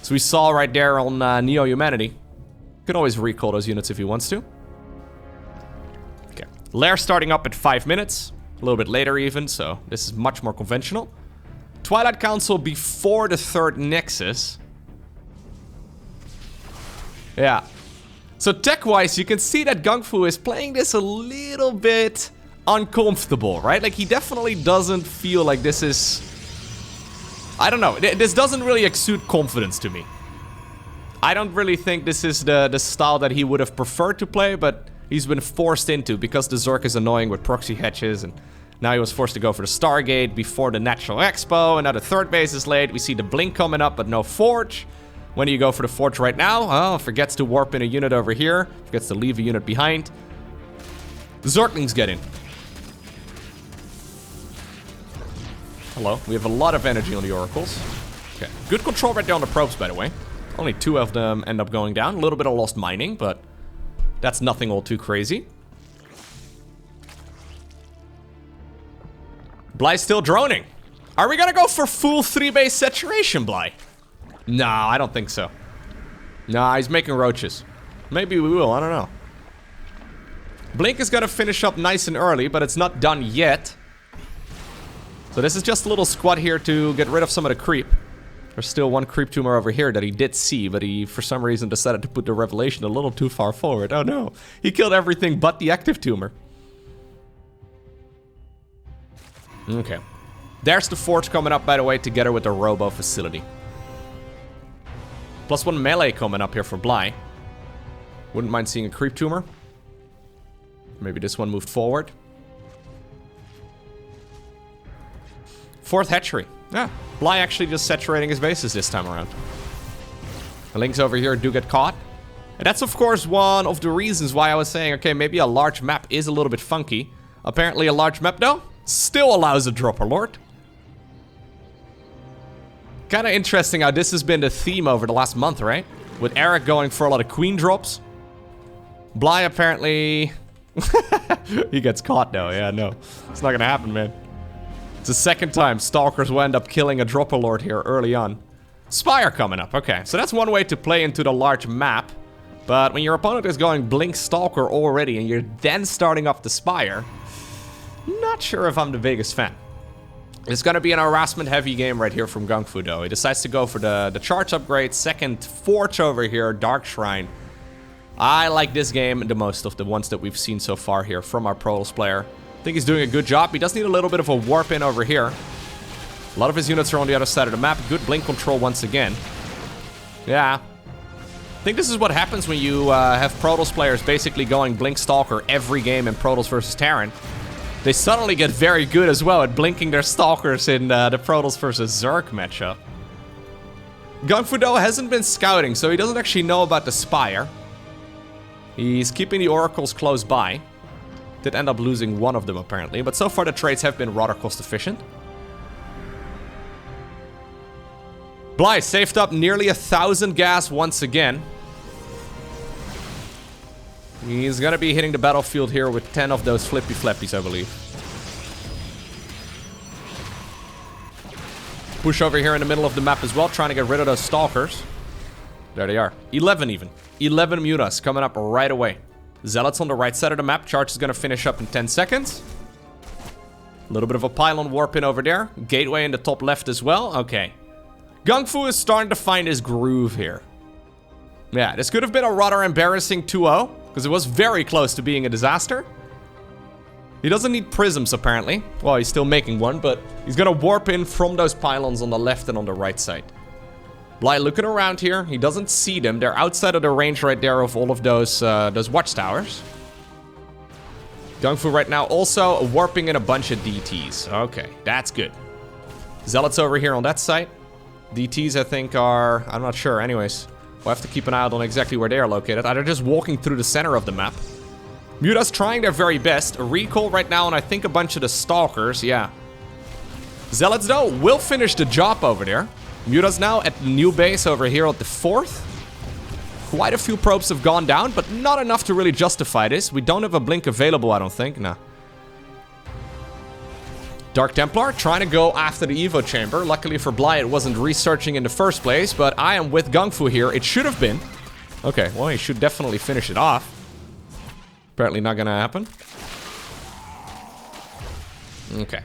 So we saw right there on Neo Humanity. You can always recall those units if he wants to. Lair starting up at 5 minutes. A little bit later even, so this is much more conventional. Twilight Council before the 3rd Nexus. Yeah. So tech-wise, you can see that Gungfu is playing this a little bit uncomfortable, right? Like, he definitely doesn't feel like this is... I don't know. This doesn't really exude confidence to me. I don't really think this is the style that he would have preferred to play, but he's been forced into because the Zerg is annoying with proxy hatches, and now he was forced to go for the Stargate before the Natural Expo, and now the 3rd base is late. We see the Blink coming up, but no Forge. When do you go for the Forge right now? Oh, forgets to warp in a unit over here. Forgets to leave a unit behind. The Zerglings get in. Hello. We have a lot of energy on the Oracles. Okay. Good control right there on the probes, by the way. Only 2 of them end up going down. A little bit of lost mining, but that's nothing all too crazy. Bly's still droning. Are we gonna go for full 3-base saturation, Bly? No, I don't think so. Nah, he's making roaches. Maybe we will, I don't know. Blink is gonna finish up nice and early, but it's not done yet. So this is just a little squad here to get rid of some of the creep. There's still one creep tumor over here that he did see, but he, for some reason, decided to put the revelation a little too far forward. Oh no, he killed everything but the active tumor. Okay. There's the Forge coming up, by the way, together with the Robo facility. +1 melee coming up here for Bly. Wouldn't mind seeing a creep tumor. Maybe this one moved forward. 4th hatchery. Yeah, Bly actually just saturating his bases this time around. The links over here do get caught. And that's, of course, one of the reasons why I was saying, okay, maybe a large map is a little bit funky. Apparently a large map, though, still allows a Dropper Lord. Kind of interesting how this has been the theme over the last month, right? With Eric going for a lot of queen drops. Bly apparently... he gets caught now, yeah, no. It's not gonna happen, man. It's the 2nd time Stalkers will end up killing a Dropper Lord here early on. Spire coming up, okay. So that's one way to play into the large map. But when your opponent is going Blink Stalker already and you're then starting up the Spire, not sure if I'm the biggest fan. It's gonna be an harassment-heavy game right here from Gungfu, though. He decides to go for the charge upgrade, 2nd Forge over here, Dark Shrine. I like this game the most of the ones that we've seen so far here from our Protoss player. I think he's doing a good job. He does need a little bit of a warp in over here. A lot of his units are on the other side of the map. Good blink control once again. Yeah. I think this is what happens when you have Protoss players basically going Blink Stalker every game in Protoss versus Terran. They suddenly get very good as well at blinking their Stalkers in the Protoss versus Zerg matchup. Gungfu, though, hasn't been scouting, so he doesn't actually know about the Spire. He's keeping the Oracles close by. Did end up losing one of them, apparently, but so far the trades have been rather cost-efficient. Bly saved up nearly 1,000 gas once again. He's gonna be hitting the battlefield here with 10 of those flippy flappies, I believe. Push over here in the middle of the map as well, trying to get rid of those Stalkers. There they are. 11 even. 11 Mutas coming up right away. Zealots on the right side of the map. Charge is gonna finish up in 10 seconds. A little bit of a pylon warp in over there. Gateway in the top left as well. Okay. Gungfu is starting to find his groove here. Yeah, this could have been a rather embarrassing 2-0. Because it was very close to being a disaster. He doesn't need prisms, apparently. Well, he's still making one, but he's gonna warp in from those pylons on the left and on the right side. Bly looking around here. He doesn't see them. They're outside of the range right there of all of those watchtowers. Gungfu right now also warping in a bunch of DTs. Okay, that's good. Zealots over here on that side. DTs, I think, are... I'm not sure. Anyways. We'll have to keep an eye out on exactly where they are located. They're just walking through the center of the map. Muta's trying their very best. A recall right now, and I think a bunch of the Stalkers, yeah. Zealots, though, will finish the job over there. Muta's now at the new base over here at the 4th. Quite a few probes have gone down, but not enough to really justify this. We don't have a blink available, I don't think. Nah. Dark Templar trying to go after the Evo Chamber. Luckily for Bly, it wasn't researching in the first place, but I am with Gungfu here. It should have been. Okay, well, he should definitely finish it off. Apparently not gonna happen. Okay.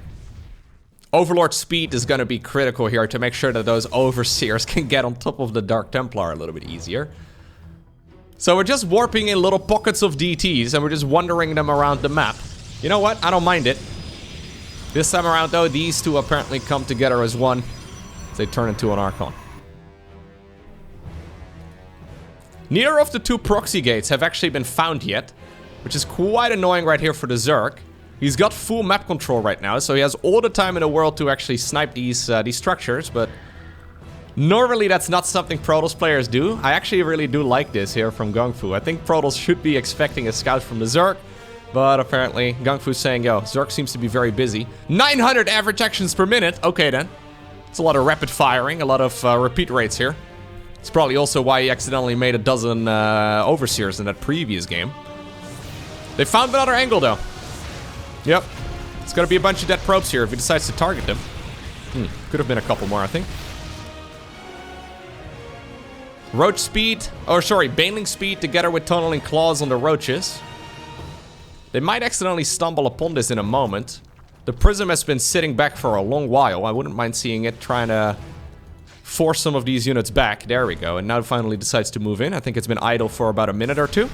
Overlord speed is going to be critical here to make sure that those Overseers can get on top of the Dark Templar a little bit easier. So we're just warping in little pockets of DTs and we're just wandering them around the map. You know what? I don't mind it. This time around, though, these two apparently come together as one. They turn into an Archon. Neither of the two proxy gates have actually been found yet, which is quite annoying right here for the Zerg. He's got full map control right now, so he has all the time in the world to actually snipe these structures, but normally that's not something Protoss players do. I actually really do like this here from Gungfu. I think Protoss should be expecting a scout from the Zerg, but apparently Gungfu's saying, yo, Zerg seems to be very busy. 900 average actions per minute. Okay then. It's a lot of rapid firing, a lot of repeat rates here. It's probably also why he accidentally made a dozen Overseers in that previous game. They found another angle though. Yep. It's gonna be a bunch of dead probes here if he decides to target them. Could have been a couple more, I think. Roach speed, or sorry, Baneling speed together with tunneling claws on the roaches. They might accidentally stumble upon this in a moment. The prism has been sitting back for a long while. I wouldn't mind seeing it trying to force some of these units back. There we go. And now it finally decides to move in. I think it's been idle for about a minute or two.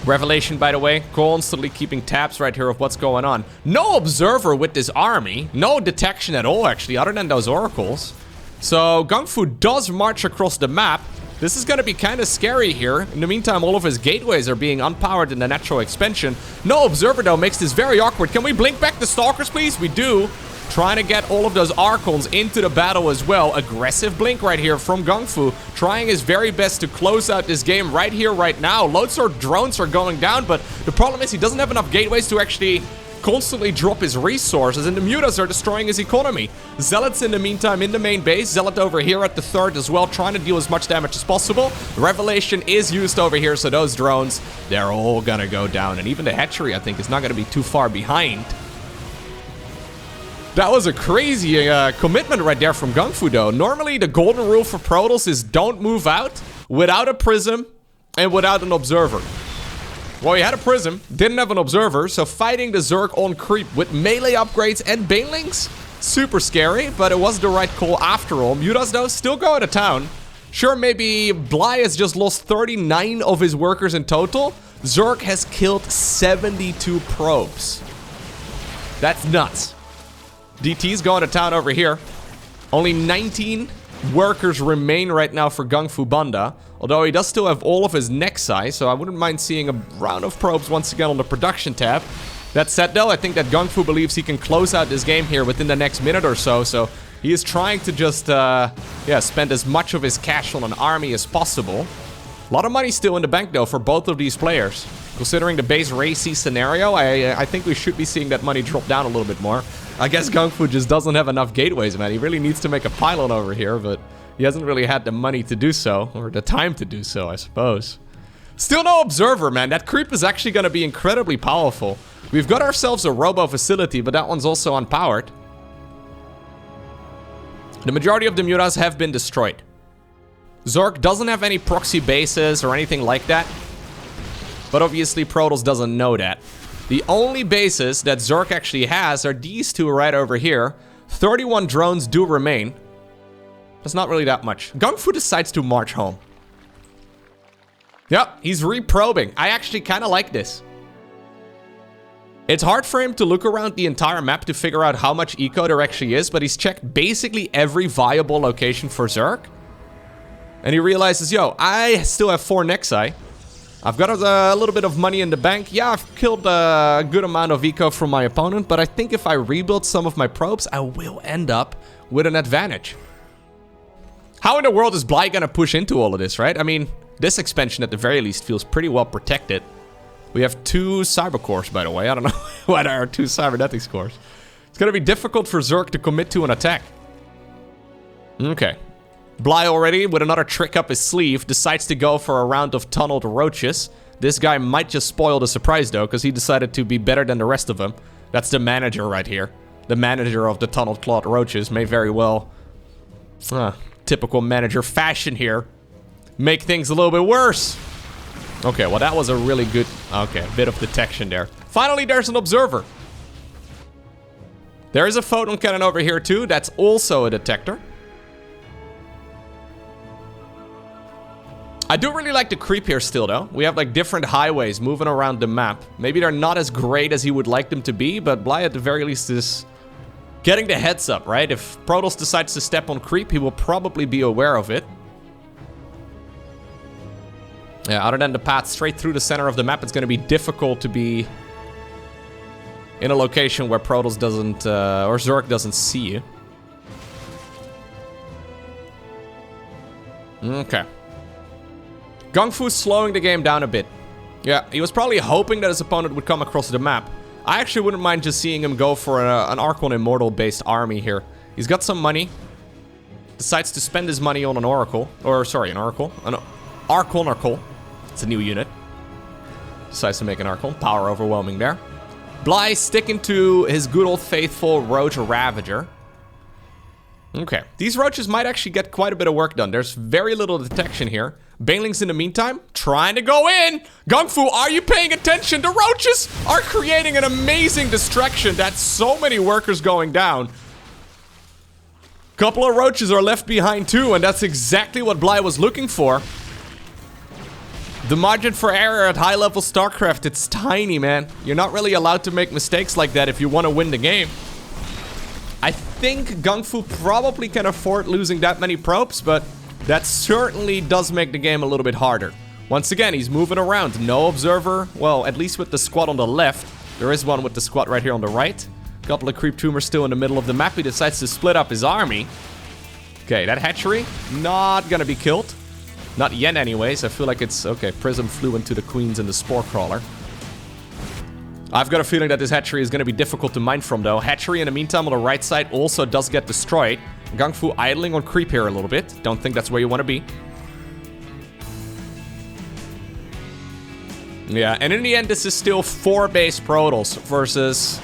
Revelation, by the way, constantly keeping tabs right here of what's going on. No observer with this army. No detection at all, actually, other than those oracles. So Gungfu does march across the map. This is going to be kind of scary here. In the meantime, all of his gateways are being unpowered in the natural expansion. No observer, though, makes this very awkward. Can we blink back the Stalkers, please? We do. Trying to get all of those Archons into the battle as well. Aggressive blink right here from Gungfu. Trying his very best to close out this game right here, right now. Loads of drones are going down, but the problem is he doesn't have enough gateways to actually constantly drop his resources, and the Mutas are destroying his economy. Zealots in the meantime in the main base. Zealot over here at the third as well, trying to deal as much damage as possible. Revelation is used over here, so those drones, they're all gonna go down. And even the hatchery, I think, is not gonna be too far behind. That was a crazy commitment right there from Gungfu, though. Normally, the golden rule for Protoss is don't move out without a prism and without an observer. Well, he had a prism, didn't have an observer, so fighting the Zerg on creep with melee upgrades and banelings, super scary, but it was the right call after all. Mutas, though, still going to town. Sure, maybe Bly has just lost 39 of his workers in total. Zerg has killed 72 probes. That's nuts. DT's going to town over here. Only 19 workers remain right now for Gungfubanda. Although he does still have all of his Nexi, so I wouldn't mind seeing a round of probes once again on the production tab. That said, though, I think that Gungfu believes he can close out this game here within the next minute or so. So he is trying to just, spend as much of his cash on an army as possible. A lot of money still in the bank, though, for both of these players. Considering the base racy scenario, I think we should be seeing that money drop down a little bit more. I guess Gungfu just doesn't have enough gateways, man. He really needs to make a pylon over here, but he hasn't really had the money to do so, or the time to do so, I suppose. Still no observer, man. That creep is actually going to be incredibly powerful. We've got ourselves a robo facility, but that one's also unpowered. The majority of the Mutas have been destroyed. Zerg doesn't have any proxy bases or anything like that, but obviously Protoss doesn't know that. The only bases that Zerg actually has are these two right over here. 31 drones do remain. That's not really that much. Gungfu decides to march home. Yep, he's reprobing. I actually kind of like this. It's hard for him to look around the entire map to figure out how much eco there actually is, but he's checked basically every viable location for Zerg. And he realizes, yo, I still have 4 Nexi. I've got a little bit of money in the bank. Yeah, I've killed a good amount of eco from my opponent, but I think if I rebuild some of my probes, I will end up with an advantage. How in the world is Bly gonna push into all of this, right? I mean, this expansion at the very least feels pretty well protected. We have 2 cyber cores, by the way. I don't know what are 2 cybernetics cores. It's gonna be difficult for Zerg to commit to an attack. Okay. Bly already, with another trick up his sleeve, decides to go for a round of tunneled roaches. This guy might just spoil the surprise, though, because he decided to be better than the rest of them. That's the manager right here. The manager of the tunneled clawed roaches may very well, typical manager fashion here, make things a little bit worse. Okay, well, that was a really good, okay, a bit of detection there. Finally, there's an observer. There is a photon cannon over here too. That's also a detector. I do really like the creep here still, though. We have, like, different highways moving around the map. Maybe they're not as great as he would like them to be, but Bly, at the very least, is getting the heads up, right? If Protoss decides to step on creep, he will probably be aware of it. Yeah, other than the path straight through the center of the map, it's going to be difficult to be in a location where Protoss doesn't, or Zerg doesn't see you. Okay. Gungfu's slowing the game down a bit. Yeah, he was probably hoping that his opponent would come across the map. I actually wouldn't mind just seeing him go for an Archon Immortal-based army here. He's got some money. Decides to spend his money on an Oracle. Or, sorry, an Oracle. An Archon Oracle. It's a new unit. Decides to make an Archon. Power overwhelming there. Bly sticking to his good old faithful Roach Ravager. Okay, these roaches might actually get quite a bit of work done. There's very little detection here. Banelings in the meantime, trying to go in. Gungfu, are you paying attention? The roaches are creating an amazing distraction. That's so many workers going down. Couple of roaches are left behind too, and that's exactly what Bly was looking for. The margin for error at high-level StarCraft, it's tiny, man. You're not really allowed to make mistakes like that if you want to win the game. I think Gungfu probably can afford losing that many probes, but that certainly does make the game a little bit harder. Once again, he's moving around. No observer. Well, at least with the squad on the left. There is one with the squad right here on the right. A couple of creep tumors still in the middle of the map. He decides to split up his army. Okay, that hatchery, not gonna be killed. Not yet anyways. I feel like it's... Okay, Prism flew into the queens and the spore crawler. I've got a feeling that this hatchery is going to be difficult to mine from, though. Hatchery, in the meantime, on the right side also does get destroyed. Gungfu idling on creep here a little bit. Don't think that's where you want to be. Yeah, and in the end, this is still 4 base Protoss versus...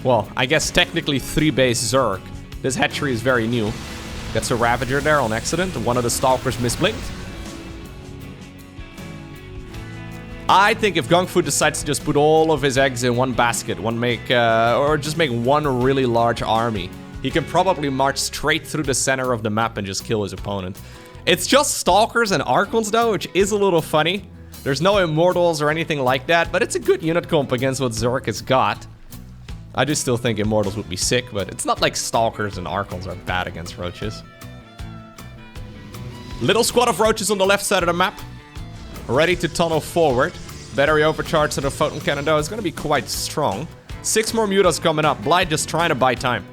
Well, I guess technically 3 base Zerg. This hatchery is very new. Gets a Ravager there on accident. One of the Stalkers misblinked. I think if Gungfu decides to just put all of his eggs in one basket, or just make one really large army, he can probably march straight through the center of the map and just kill his opponent. It's just Stalkers and Archons though, which is a little funny. There's no Immortals or anything like that, but it's a good unit comp against what Zerg has got. I do still think Immortals would be sick, but it's not like Stalkers and Archons are bad against Roaches. Little squad of Roaches on the left side of the map. Ready to tunnel forward. Battery overcharge to the photon cannon though is going to be quite strong. 6 more mutas coming up. Bly just trying to buy time.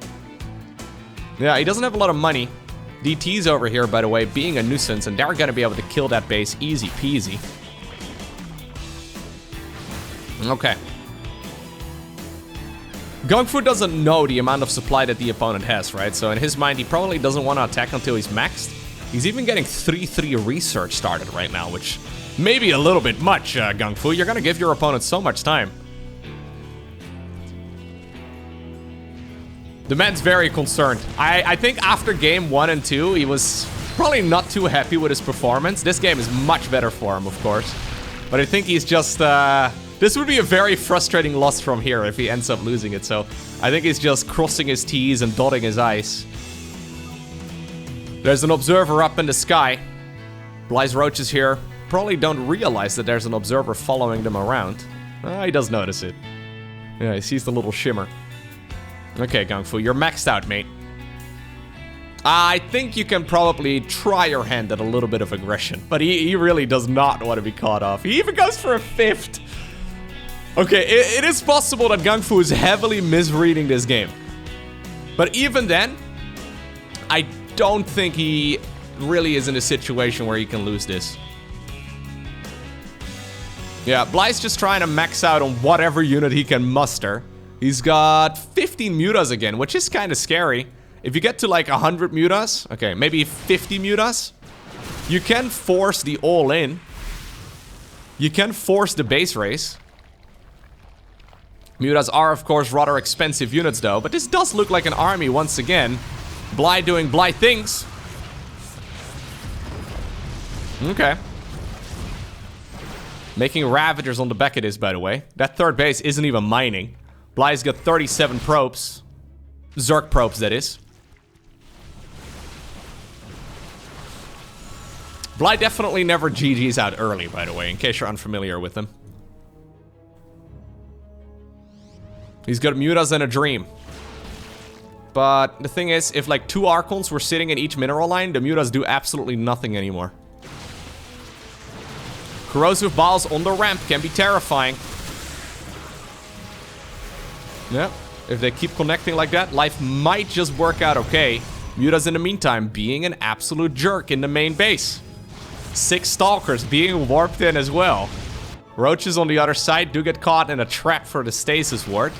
Yeah, he doesn't have a lot of money. DT's over here, by the way, being a nuisance, and they're going to be able to kill that base easy peasy. Okay. Gungfu doesn't know the amount of supply that the opponent has, right? So in his mind, he probably doesn't want to attack until he's maxed. He's even getting 3-3 research started right now, which... Maybe a little bit much, Gungfu. You're gonna give your opponent so much time. The man's very concerned. I think after game 1 and 2, he was probably not too happy with his performance. This game is much better for him, of course. But I think he's just... this would be a very frustrating loss from here if he ends up losing it. So I think he's just crossing his T's and dotting his I's. There's an observer up in the sky. Bly's Roaches here. Probably don't realize that there's an observer following them around. He does notice it. Yeah, he sees the little shimmer. Okay, Gungfu, you're maxed out, mate. I think you can probably try your hand at a little bit of aggression, but he really does not want to be caught off. He even goes for a 5th. Okay, it is possible that Gungfu is heavily misreading this game. But even then, I don't think he really is in a situation where he can lose this. Yeah, Bly's just trying to max out on whatever unit he can muster. He's got 15 mutas again, which is kind of scary. If you get to like 100 mutas, okay, maybe 50 mutas, you can force the all-in. You can force the base race. Mutas are, of course, rather expensive units, though. But this does look like an army once again. Bly doing Bly things. Making Ravagers on the back of this, by the way. That third base isn't even mining. Bly's got 37 probes. Zerg probes, that is. Bly definitely never GG's out early, by the way, in case you're unfamiliar with him. He's got Mutas and a Dream. But the thing is, if like 2 Archons were sitting in each mineral line, the Mutas do absolutely nothing anymore. Corrosive Balls on the ramp can be terrifying. Yeah, if they keep connecting like that, life might just work out okay. Mutas in the meantime being an absolute jerk in the main base. 6 Stalkers being warped in as well. Roaches on the other side do get caught in a trap for the Stasis Ward.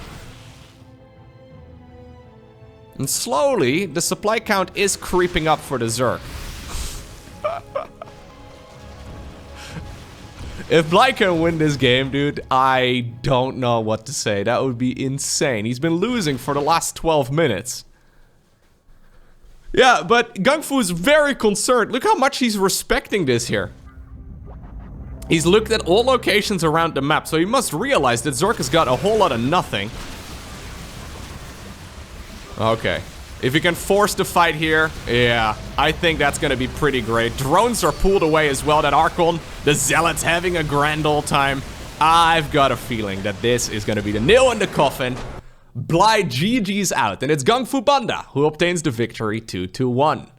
And slowly, the supply count is creeping up for the Zerg. If Bly can win this game, dude, I don't know what to say. That would be insane. He's been losing for the last 12 minutes. Yeah, but Gungfu is very concerned. Look how much he's respecting this here. He's looked at all locations around the map, so he must realize that Zerg has got a whole lot of nothing. Okay. If you can force the fight here, yeah, I think that's gonna be pretty great. Drones are pulled away as well. That Archon, the Zealot's having a grand old time. I've got a feeling that this is gonna be the nail in the coffin. Bly GG's out, and it's Gungfubanda who obtains the victory 2-1.